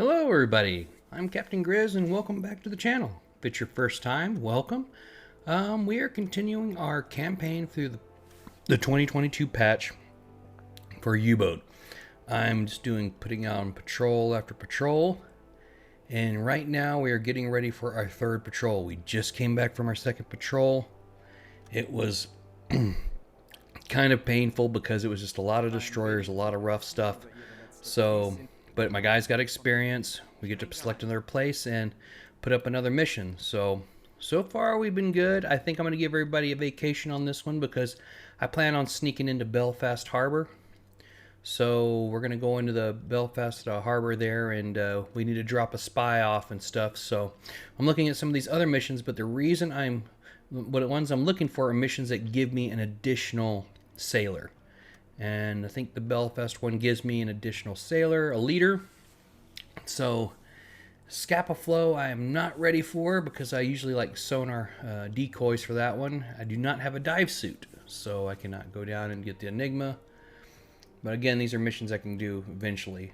Hello everybody, I'm Captain Grizz and welcome back to the channel. If it's your first time, welcome. We are continuing our campaign through the 2022 patch for U-Boat. I'm just putting on patrol after patrol, and right now we are getting ready for our third patrol. We just came back from our second patrol. It was kind of painful because it was just a lot of destroyers, a lot of rough stuff. But my guys got experience. We get to select another place and put up another mission. So far we've been good. I think I'm going to give everybody a vacation on this one because I plan on sneaking into Belfast Harbor. So we're going to go into the Belfast Harbor there, and we need to drop a spy off and stuff. So I'm looking at some of these other missions, but the reason the ones I'm looking for are missions that give me an additional sailor. And I think the Belfast one gives me an additional sailor, a leader. So Scapa Flow I am not ready for because I usually like sonar decoys for that one. I do not have a dive suit, so I cannot go down and get the Enigma. But again, these are missions I can do eventually.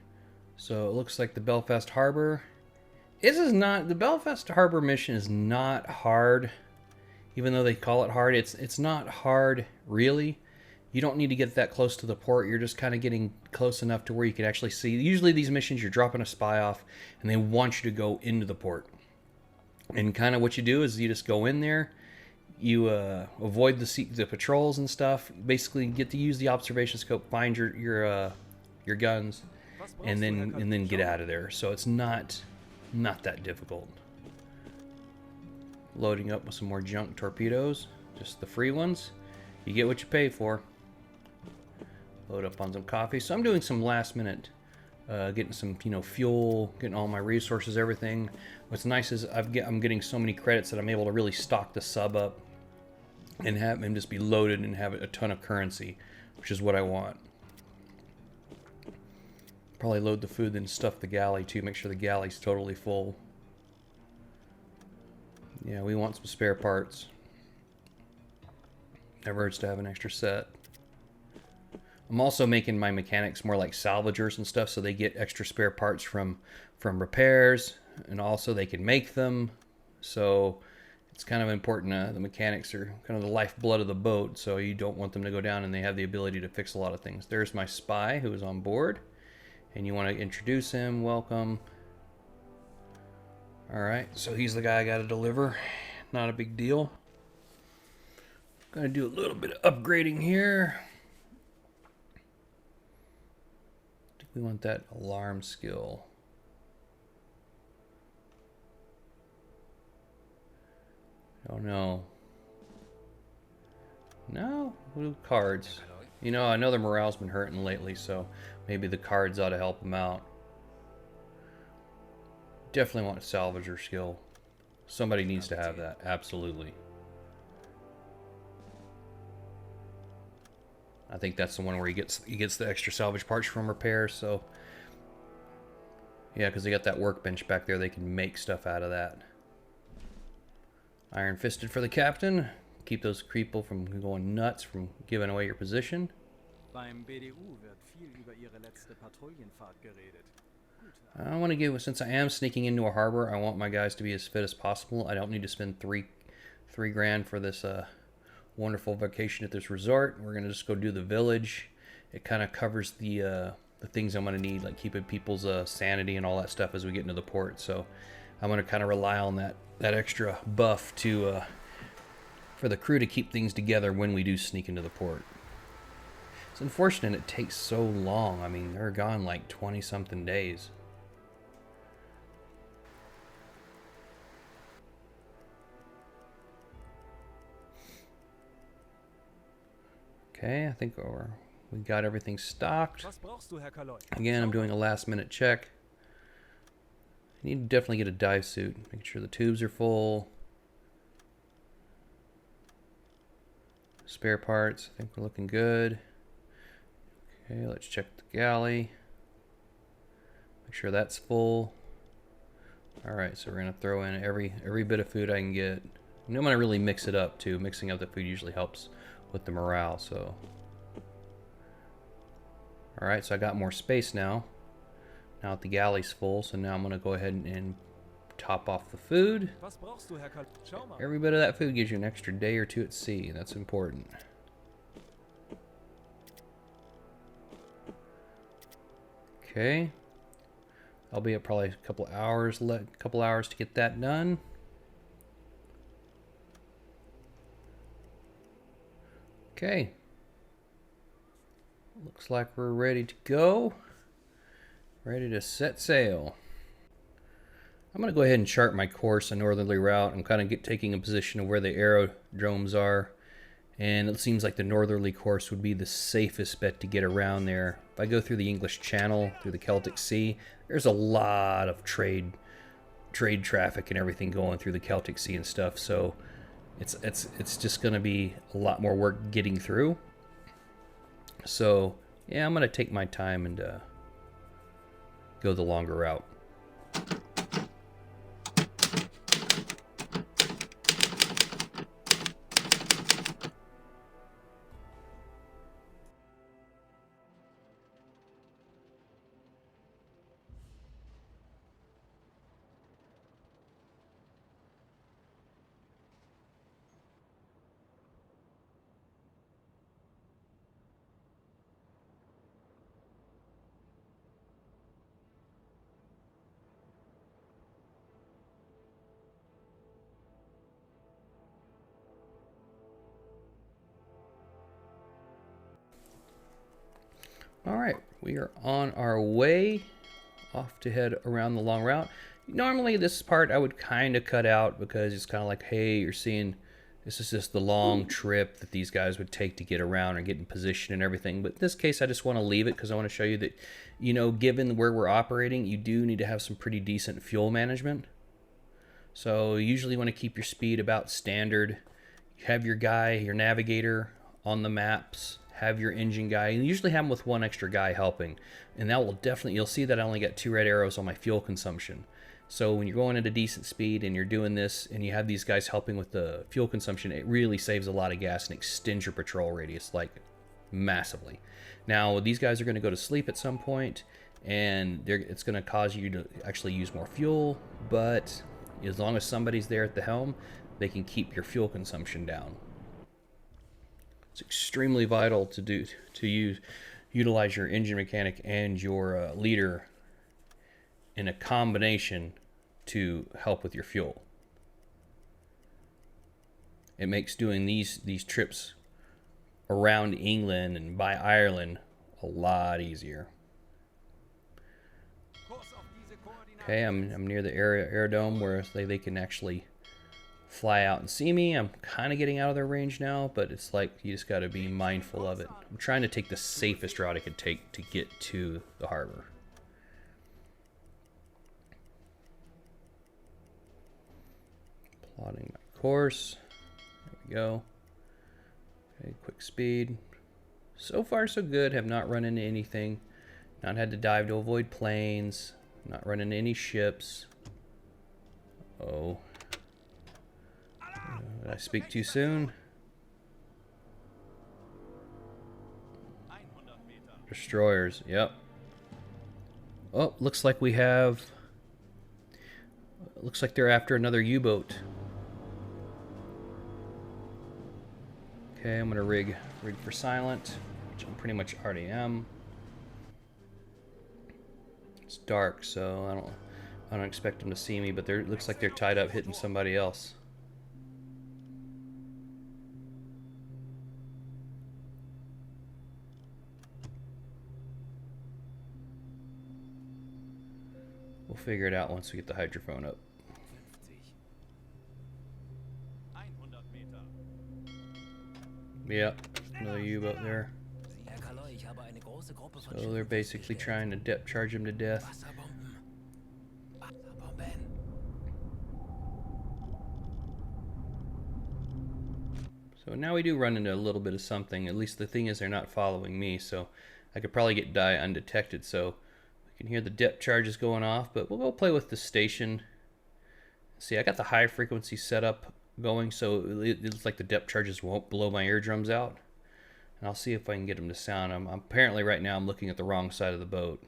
So it looks like the Belfast Harbor. The Belfast Harbor mission is not hard. Even though they call it hard, it's not hard really. You don't need to get that close to the port. You're just kind of getting close enough to where you can actually see. Usually these missions, you're dropping a spy off, and they want you to go into the port. And kind of what you do is you just go in there. You avoid the patrols and stuff. Basically, get to use the observation scope, find your guns, and then get out of there. So it's not that difficult. Loading up with some more junk torpedoes, just the free ones. You get what you pay for. Load up on some coffee. So I'm doing some last minute, getting some fuel, getting all my resources, everything. What's nice is I'm getting so many credits that I'm able to really stock the sub up and have him just be loaded and have a ton of currency, which is what I want. Probably load the food, then stuff the galley too. Make sure the galley's totally full. Yeah, we want some spare parts. Never hurts to have an extra set. I'm also making my mechanics more like salvagers and stuff, so they get extra spare parts from repairs, and also they can make them. So it's kind of important. The mechanics are kind of the lifeblood of the boat, so you don't want them to go down, and they have the ability to fix a lot of things. There's my spy who is on board, and you want to introduce him. Welcome. Alright, so he's the guy I got to deliver. Not a big deal. Gonna do a little bit of upgrading here. I think we want that alarm skill. Oh no. No? What are cards? I know the morale's been hurting lately, so maybe the cards ought to help them out. Definitely want a salvager skill. Somebody needs to have that. Absolutely. I think that's the one where he gets the extra salvage parts from repairs. So yeah, because they got that workbench back there, they can make stuff out of that. Iron fisted for the captain. Keep those people from going nuts from giving away your position. Beim BDU wird viel über ihre letzte Patrouillenfahrt geredet. I want to give, since I am sneaking into a harbor, I want my guys to be as fit as possible. I don't need to spend three grand for this wonderful vacation at this resort. We're gonna just go do the village. It kind of covers the things I'm gonna need, like keeping people's sanity and all that stuff as we get into the port. So I'm gonna kind of rely on that extra buff to for the crew to keep things together when we do sneak into the port. It's unfortunate it takes so long. I mean, they're gone like 20-something days. Okay, I think we got everything stocked. Again, I'm doing a last-minute check. I need to definitely get a dive suit. Make sure the tubes are full. Spare parts, I think we're looking good. Okay, let's check the galley. Make sure that's full. Alright, so we're going to throw in every bit of food I can get. And I'm going to really mix it up too. Mixing up the food usually helps with the morale. So Alright, so I got more space now. Now the galley's full, so now I'm going to go ahead and top off the food. Was brauchst du, Herr Kal Schau mal. Every bit of that food gives you an extra day or two at sea. That's important. Okay. I'll be up probably a couple hours to get that done. Okay. Looks like we're ready to go. Ready to set sail. I'm going to go ahead and chart my course, a northerly route. I'm kind of taking a position of where the aerodromes are. And it seems like the northerly course would be the safest bet to get around there. If I go through the English Channel, through the Celtic Sea, there's a lot of trade traffic and everything going through the Celtic Sea and stuff. So it's just going to be a lot more work getting through. So yeah, I'm going to take my time and go the longer route. All right, we are on our way off to head around the long route. Normally this part I would kind of cut out because it's kind of like, hey, you're seeing this is just the long trip that these guys would take to get around or get in position and everything. But in this case, I just want to leave it because I want to show you that, you know, given where we're operating, you do need to have some pretty decent fuel management. So you usually want to keep your speed about standard. You have your guy, your navigator on the maps. Have your engine guy, and usually have them with one extra guy helping, and that will definitely, you'll see that I only got 2 red arrows on my fuel consumption. So when you're going at a decent speed and you're doing this and you have these guys helping with the fuel consumption, it really saves a lot of gas and extends your patrol radius like massively. Now these guys are going to go to sleep at some point, and it's going to cause you to actually use more fuel, but as long as somebody's there at the helm, they can keep your fuel consumption down. It's extremely vital to utilize your engine mechanic and your leader in a combination to help with your fuel. It makes doing these trips around England and by Ireland a lot easier. Okay, I'm near the aerodrome where they can actually fly out and see me. I'm kind of getting out of their range now, but it's like you just got to be mindful of it. I'm trying to take the safest route I could take to get to the harbor. Plotting my course. There we go. Okay, quick speed. So far so good. Have not run into anything. Not had to dive to avoid planes. Not run into any ships. Oh. Did I speak too soon? Destroyers, yep. Oh, looks like we have... Looks like they're after another U-boat. Okay, I'm gonna rig for silent, which I pretty much already am. It's dark, so I don't expect them to see me, but it looks like they're tied up hitting somebody else. We'll figure it out once we get the hydrophone up. Yep, another U-boat there. So they're basically trying to depth charge him to death. So now we do run into a little bit of something. At least the thing is they're not following me, so I could probably get die undetected. So we can hear the depth charges going off, but we'll go play with the station. See, I got the high frequency setup going, so it looks like the depth charges won't blow my eardrums out. And I'll see if I can get them to sound. Apparently right now I'm looking at the wrong side of the boat.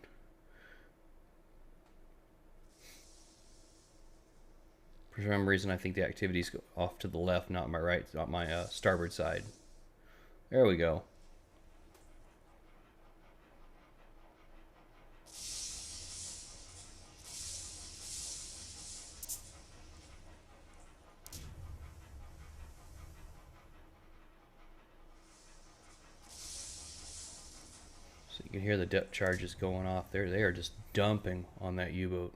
For some reason, I think the activities go off to the left, not my right, not my starboard side. There we go. So you can hear the depth charges going off there. They are just dumping on that U-boat.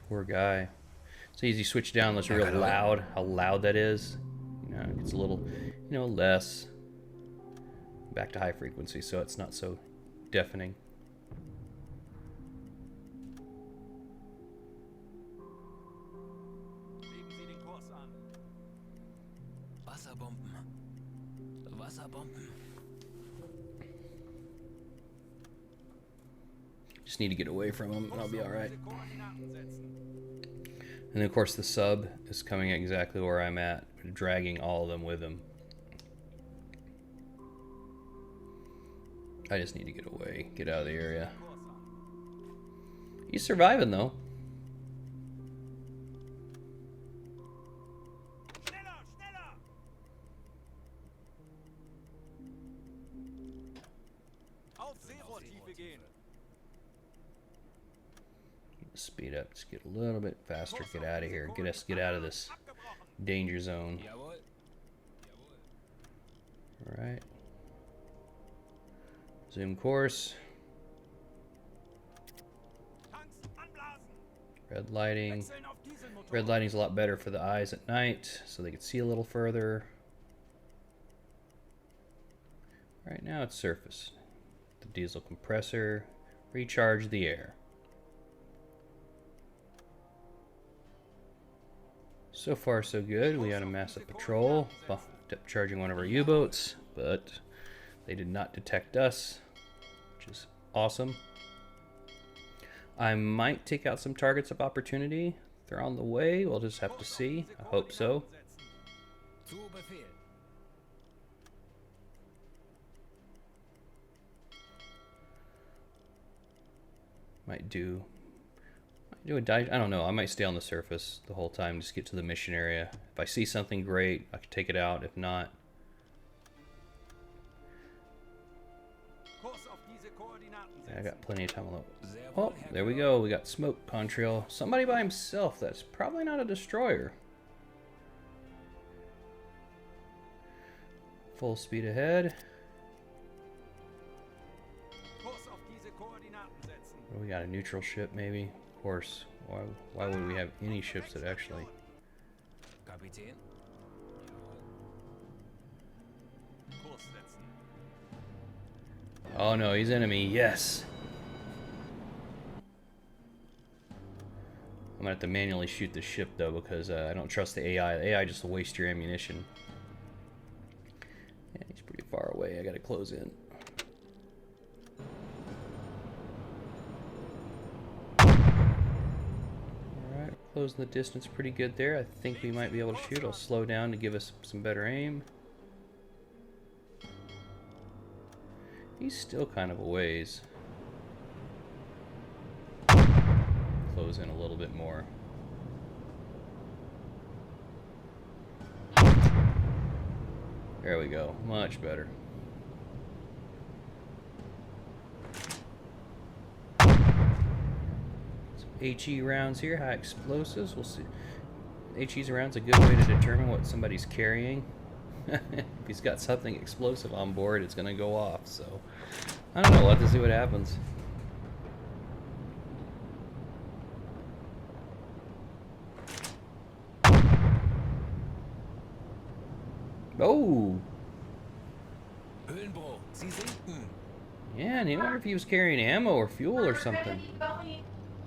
Poor guy. So easy switch down. That's real loud. How loud that is. You know, it gets a little, less. Back to high frequency, so it's not so deafening. Legen Sie den Kurs an. Wasserbomben. Wasserbomben. Just need to get away from him, and I'll be all right. Diese Koordinaten setzen. And of course, the sub is coming exactly where I'm at, dragging all of them with him. I just need to get away, get out of the area. Kurs an. He's surviving though. Schneller, schneller! Auf Seerohrtiefe gehen. Speed up, just get a little bit faster, get out of here, get out of this Abgebrochen. danger zone. Jawohl. All right. Zoom course. Tanks anblasen. Red lighting. Wechseln auf Dieselmotor. Red lighting's a lot better for the eyes at night, so they can see a little further. Right now it's surface. The diesel compressor. Recharge the air. So far so good. We had a massive patrol. Well, depth charging one of our U-boats, but they did not detect us, which is awesome. I might take out some targets of opportunity. They're on the way. We'll just have to see. I hope so. Zu Befehl. Might do a dive. I don't know. I might stay on the surface the whole time. Just get to the mission area. If I see something great, I can take it out. If not, Kurs auf diese Koordinaten I setzen. got plenty of time alone. Sehr Oh, wohl, Herr there we go. We got smoke contrail. Somebody by himself. That's probably not a destroyer. Full speed ahead. Kurs auf diese Koordinaten setzen. What do we got? A neutral ship, maybe? Of course. Why would we have any ships that actually? Kapitän. Kurs setzen. Oh no, he's enemy. Yes. I'm gonna have to manually shoot the ship though because I don't trust the AI. The AI just will waste your ammunition. Yeah, he's pretty far away. I gotta close in. Alright, closing the distance pretty good there. I think we might be able to shoot. I'll slow down to give us some better aim. He's still kind of a ways. Close in a little bit more. There we go. Much better. Some HE rounds here, high explosives. We'll see. HE's rounds a good way to determine what somebody's carrying. If he's got something explosive on board, it's gonna go off. So I don't know. We'll have to see what happens. Oh, Höhenbruch. Sie sinken. yeah. And I wonder if he was carrying ammo or fuel or something.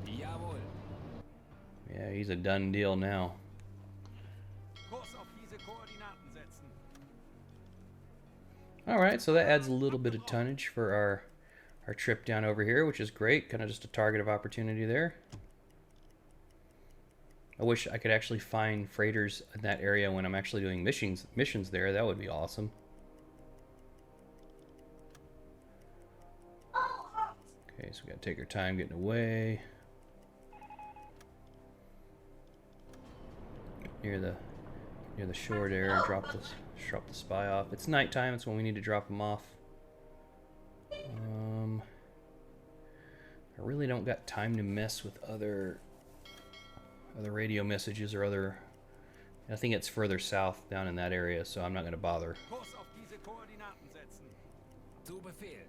Jawohl. Yeah, he's a done deal now. Kurs auf diese Koordinaten setzen. All right, so that adds a little bit of tonnage for our trip down over here, which is great. Kind of just a target of opportunity there. I wish I could actually find freighters in that area when I'm actually doing missions there. That would be awesome. Okay, so we gotta take our time getting away. Near the shore there, drop the spy off. It's nighttime, it's when we need to drop him off. I really don't got time to mess with other radio messages or other. I think it's further south down in that area, so I'm not going to bother. Kurs auf diese Koordinaten setzen. Zu Befehl.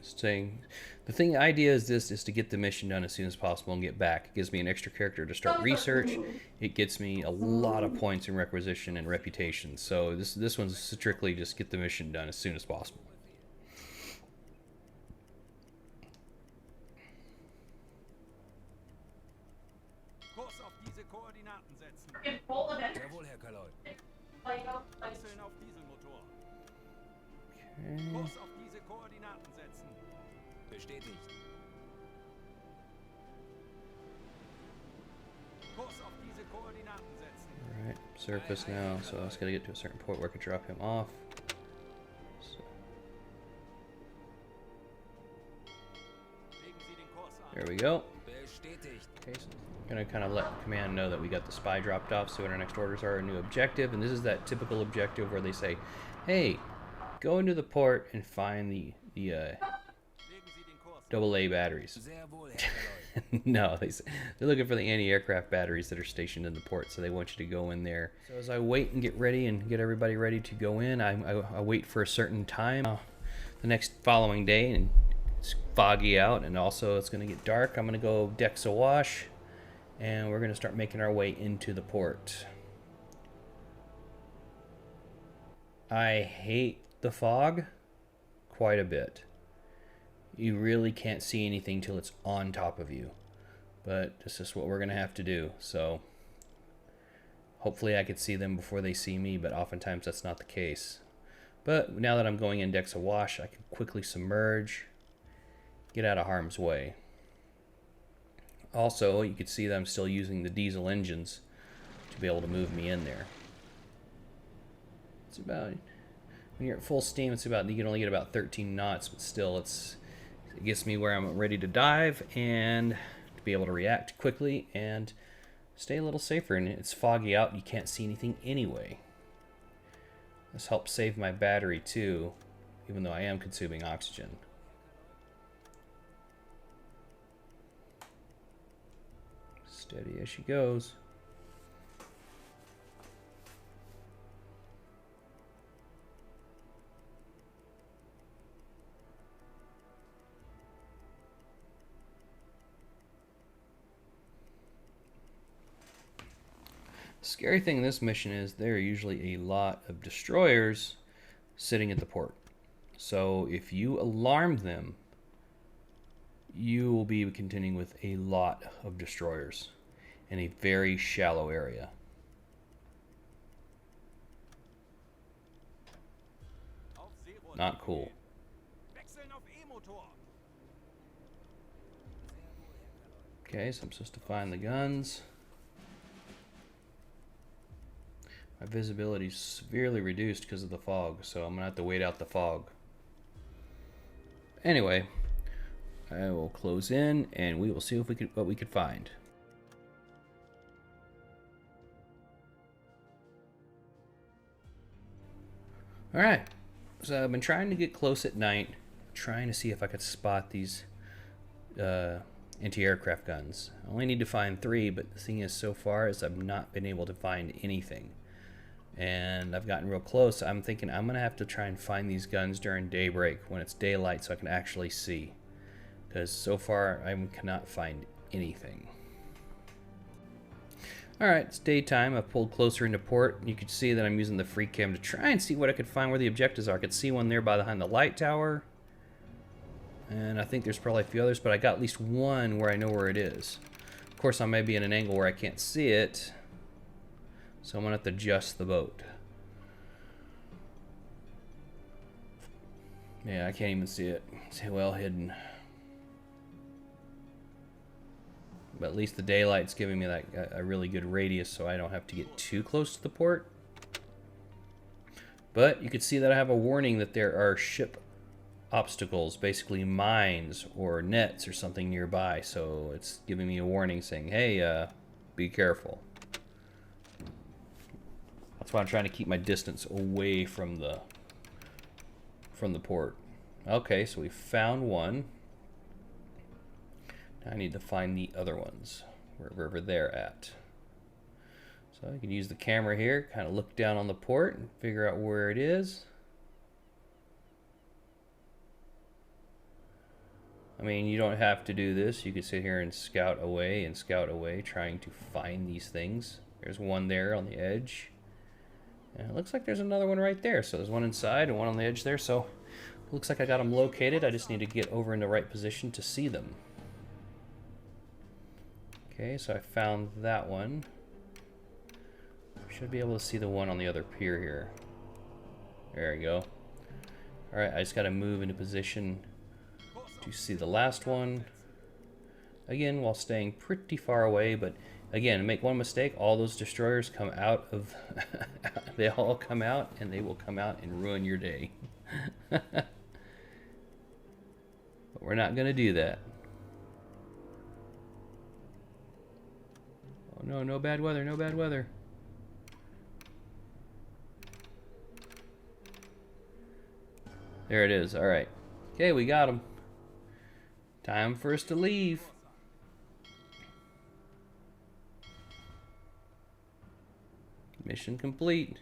Saying the idea is to get the mission done as soon as possible and get back. It gives me an extra character to start research. It gets me a lot of points in requisition and reputation. So this one's strictly just get the mission done as soon as possible. Kurs auf diese Koordinaten setzen. Jawohl, Herr Kaloi. Wechseln auf Dieselmotor. Okay. Kurs auf diese Koordinaten setzen. Bestätigt. Kurs auf diese Koordinaten setzen. Alright, surface now, so I just gotta get to a certain point where I can drop him off. So, Legen Sie den Kurs an. there we go. Bestätigt. Okay, so I'm gonna kind of let command know that we got the spy dropped off, so what our next orders are a new objective, and this is that typical objective where they say, hey, go into the port and find the Legen Sie den Kurs an. AA batteries. Sehr wohl, Herr Kaloi. No, they're looking for the anti-aircraft batteries that are stationed in the port, so they want you to go in there. So as I wait and get ready and get everybody ready to go in, I wait for a certain time the next following day, and it's foggy out, and also it's going to get dark. I'm going to go decks awash, and we're going to start making our way into the port. I hate the fog quite a bit. You really can't see anything till it's on top of you. But this is what we're going to have to do. So hopefully I could see them before they see me, but oftentimes that's not the case. But now that I'm going in decks awash, I can quickly submerge, get out of harm's way. Also, you can see that I'm still using the diesel engines to be able to move me in there. It's about, when you're at full steam, it's about, you can only get about 13 knots, but still it gets me where I'm ready to dive and to be able to react quickly and stay a little safer. And it's foggy out, you can't see anything anyway. This helps save my battery too, even though I am consuming oxygen. Steady as she goes. Scary thing in this mission is there are usually a lot of destroyers sitting at the port. So if you alarm them, you will be contending with a lot of destroyers in a very shallow area. Auf Seerohr. Not cool. Wechseln auf E-Motor. Okay, so I'm supposed to find the guns. My visibility is severely reduced because of the fog, so I'm gonna have to wait out the fog. Anyway, I will close in and we will see if what we could find. Alright, so I've been trying to get close at night, trying to see if I could spot these anti-aircraft guns. I only need to find 3, but the thing is, so far is I've not been able to find anything. And I've gotten real close. I'm thinking I'm gonna have to try and find these guns during daybreak when it's daylight so I can actually see, because so far I cannot find anything. Alright, it's daytime. I've pulled closer into port. You can see that I'm using the free cam to try and see what I could find where the objectives are. I could see one there behind the light tower, and I think there's probably a few others, but I got at least one where I know where it is. Of course, I may be in an angle where I can't see it, so I'm gonna have to adjust the boat. Yeah, I can't even see it. It's well hidden. But at least the daylight's giving me that a really good radius, so I don't have to get too close to the port. But you can see that I have a warning that there are ship obstacles, basically mines or nets or something nearby. So it's giving me a warning saying, hey, be careful. That's why I'm trying to keep my distance away from the port. Okay, so we found one. Now I need to find the other ones, wherever they're at. So I can use the camera here, kind of look down on the port and figure out where it is. I mean, you don't have to do this. You can sit here and scout away, trying to find these things. There's one there on the edge. And it looks like there's another one right there. So there's one inside and one on the edge there. So it looks like I got them located. I just need to get over in the right position to see them. Okay, so I found that one. Should be able to see the one on the other pier here. There we go. Alright, I just got to move into position to see the last one. Again, while staying pretty far away, but again, make one mistake, all those destroyers come out of... they all come out, and they will come out and ruin your day. But we're not going to do that. Oh no, no bad weather, no bad weather. There it is. All right. Okay, we got him. Time for us to leave. Mission complete.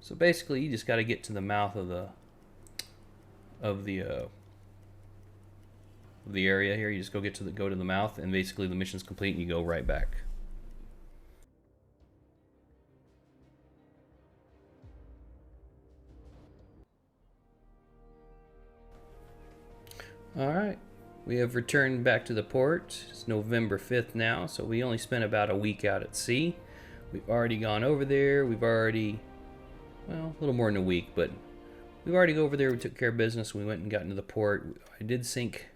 So basically, you just got to get to the mouth of the area here. You just go to the mouth, and basically the mission's complete, and you go right back. Alright, we have returned back to the port. It's November 5th now, so we only spent about a week out at sea. We've already gone over there. We've already, well, a little more than a week, but we've already go over there. We took care of business. We went and got into the port. I did sink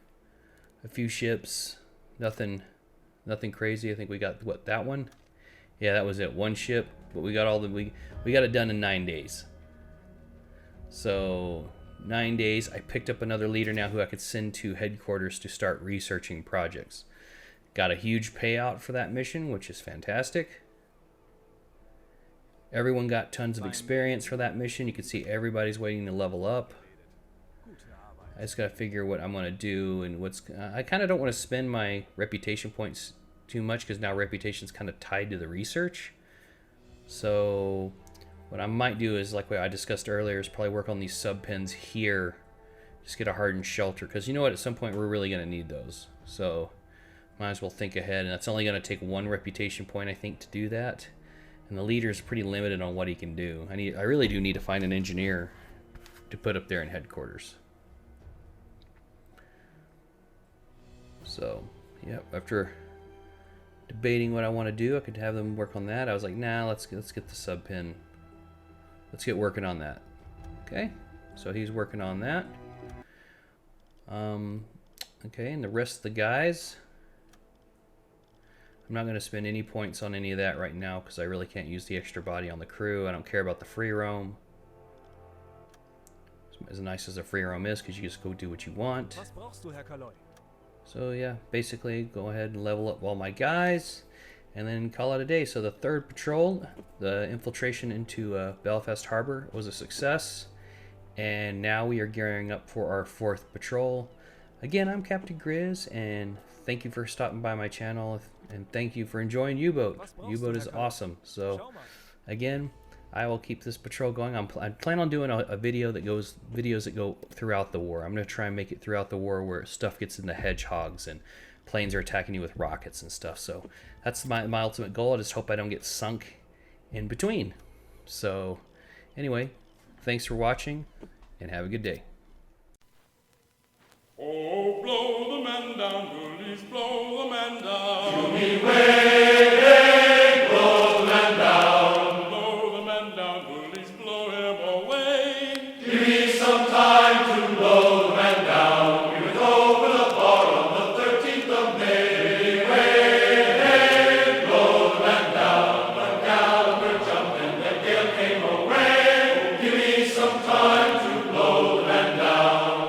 a few ships. Nothing crazy. I think we got, what, that one? Yeah, that was it. One ship, but we got all the, we got it done in 9 days. So 9 days. I picked up another leader now who I could send to headquarters to start researching projects. Got a huge payout for that mission, which is fantastic. Everyone got tons of experience for that mission. You can see everybody's waiting to level up. I just got to figure what I'm going to do and what's... I kind of don't want to spend my reputation points too much because now reputation's kind of tied to the research. So what I might do is, like what I discussed earlier, is probably work on these sub pens here. Just get a hardened shelter, because you know what, at some point we're really going to need those. So might as well think ahead, and that's only going to take 1 reputation point, I think, to do that. And the leader is pretty limited on what he can do. I really do need to find an engineer to put up there in headquarters. So, yep, after debating what I want to do, I could have them work on that. I was like, nah, let's get the sub pen. Let's get working on that. Okay, so he's working on that. Okay, and the rest of the guys, I'm not going to spend any points on any of that right now because I really can't use the extra body on the crew. I don't care about the free roam. As nice as a free roam is, because you just go do what you want. So yeah, basically go ahead and level up all my guys and then call it a day. So the 3rd patrol, the infiltration into Belfast Harbor, was a success. And now we are gearing up for our 4th patrol. Again, I'm Captain Grizz, and thank you for stopping by my channel, and thank you for enjoying U-Boat. U-Boat is awesome. So again, I will keep this patrol going. I plan on doing a video that goes, videos that go throughout the war. I'm going to try and make it throughout the war where stuff gets into hedgehogs and planes are attacking you with rockets and stuff. So that's my ultimate goal. I just hope I don't get sunk in between. So anyway, thanks for watching and have a good day. Oh, blow the man down, bullies, blow the man down. Show me where.